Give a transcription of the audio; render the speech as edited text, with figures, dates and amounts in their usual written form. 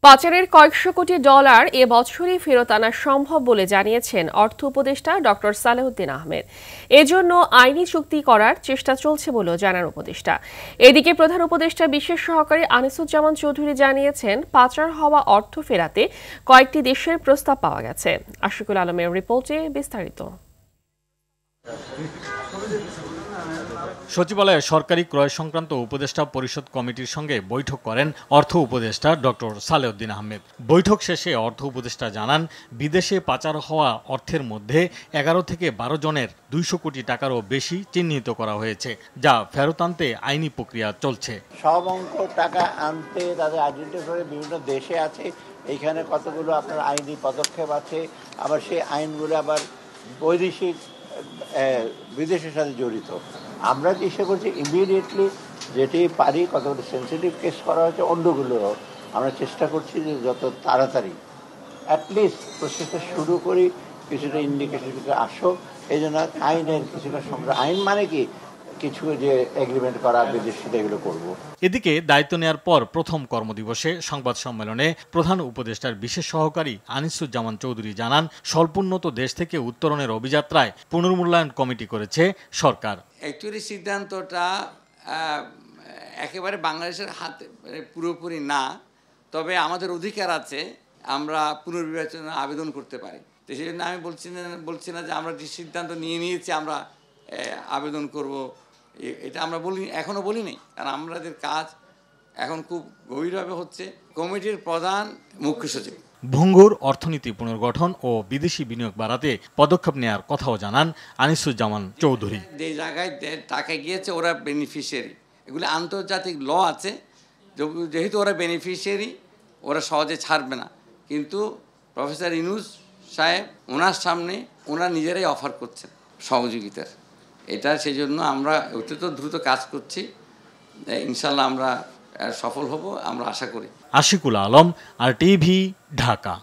পাচারের কয়েকশো কোটি ডলার এ বছরই ফেরত আনা সম্ভব বলে জানিয়েছেন অর্থ উপদেষ্টা ডক্টর সালেহুদ্দিন আহমেদ। এজন্য আইনি চুক্তি করার চেষ্টা চলছে বলেও জানান উপদেষ্টা। এদিকে প্রধান উপদেষ্টা বিশেষ সহকারী আনিসুজ্জামান চৌধুরী জানিয়েছেন, পাচার হওয়া অর্থ ফেরাতে কয়েকটি দেশের প্রস্তাব পাওয়া গেছে। আশিকুল আলমের রিপোর্টে বিস্তারিত। সচিবালয়ে সরকারি ক্রয় সংক্রান্ত উপদেষ্টা পরিষদ কমিটির সঙ্গে বৈঠক করেন অর্থ উপদেষ্টা ডক্টর সালেহুদ্দিন আহমেদ। বৈঠক শেষে অর্থ উপদেষ্টা জানান, বিদেশে পাচার হওয়া অর্থের মধ্যে 11 থেকে 12 জনের 200 কোটি টাকারও বেশি চিহ্নিত করা হয়েছে, যা ফেরত আনতে আইনি প্রক্রিয়া চলছে। সব অঙ্ক টাকা আনতে তাদের আইডেন্টিফাই করে বিভিন্ন দেশে আছে, এইখানে কতগুলো আপনার আইনি পদক্ষেপ আছে, আবার সেই আইনগুলো আবার বৈদেশিক বিদেশের সাথে জড়িত। আমরা চেষ্টা করছি ইমিডিয়েটলি যেটি পারি, কতগুলো সেন্সিটিভ কেস করা হয়েছে, অন্যগুলোরও আমরা চেষ্টা করছি যে যত তাড়াতাড়ি অ্যাটলিস্ট প্রসেসটা শুরু করি, কিছুটা ইন্ডিকেশন আসুক। এই জন্য আইনের কিছুটা সংগ্রহ, আইন মানে কি কিছু যে এগ্রিমেন্ট করা বিদেশিতে এগুলো করব। এদিকে দায়িত্ব নেয়ার পর প্রথম কর্মদিবসে সংবাদ সম্মেলনে প্রধান উপদেষ্টার বিশেষ সহকারী আনিসুজ্জামান চৌধুরী জানান, স্বল্পোন্নত দেশ থেকে উত্তরণের অভিযাত্রায় পুনর্মূল্যায়ন কমিটি করেছে সরকার। অ্যাকচুয়ালি সিদ্ধান্তটা একেবারে বাংলাদেশের হাতে পুরোপুরি না, তবে আমাদের অধিকার আছে, আমরা পুনর্বিবেচনা আবেদন করতে পারি। তো সেই জন্য আমি বলছি না যে আমরা যে সিদ্ধান্ত নিয়েছি আমরা আবেদন করব, এটা আমরা এখনও বলিনি, কারণ আমাদের কাজ এখন খুব গভীরভাবে হচ্ছে। কমিটির প্রধান মুখ্য সচিব ভঙ্গুর অর্থনীতি পুনর্গঠন ও বিদেশি বিনিয়োগ বাড়াতে পদক্ষেপ নেওয়ার কথাও জানান আনিসুজ্জামান চৌধুরী। যে জায়গায় টাকা গিয়েছে ওরা বেনিফিশিয়ারি, এগুলো আন্তর্জাতিক ল আছে, যেহেতু ওরা বেনিফিশিয়ারি ওরা সহজে ছাড়বে না। কিন্তু প্রফেসর ইউনূস সাহেব ওনার সামনে ওনারা নিজেরাই অফার করছেন সহযোগিতার, এটা সেই জন্য আমরা অত্যন্ত দ্রুত কাজ করছি। ইনশাল্লাহ আমরা সফল হব, আমরা আশা করি। আশিকুল আলম, RTV, ঢাকা।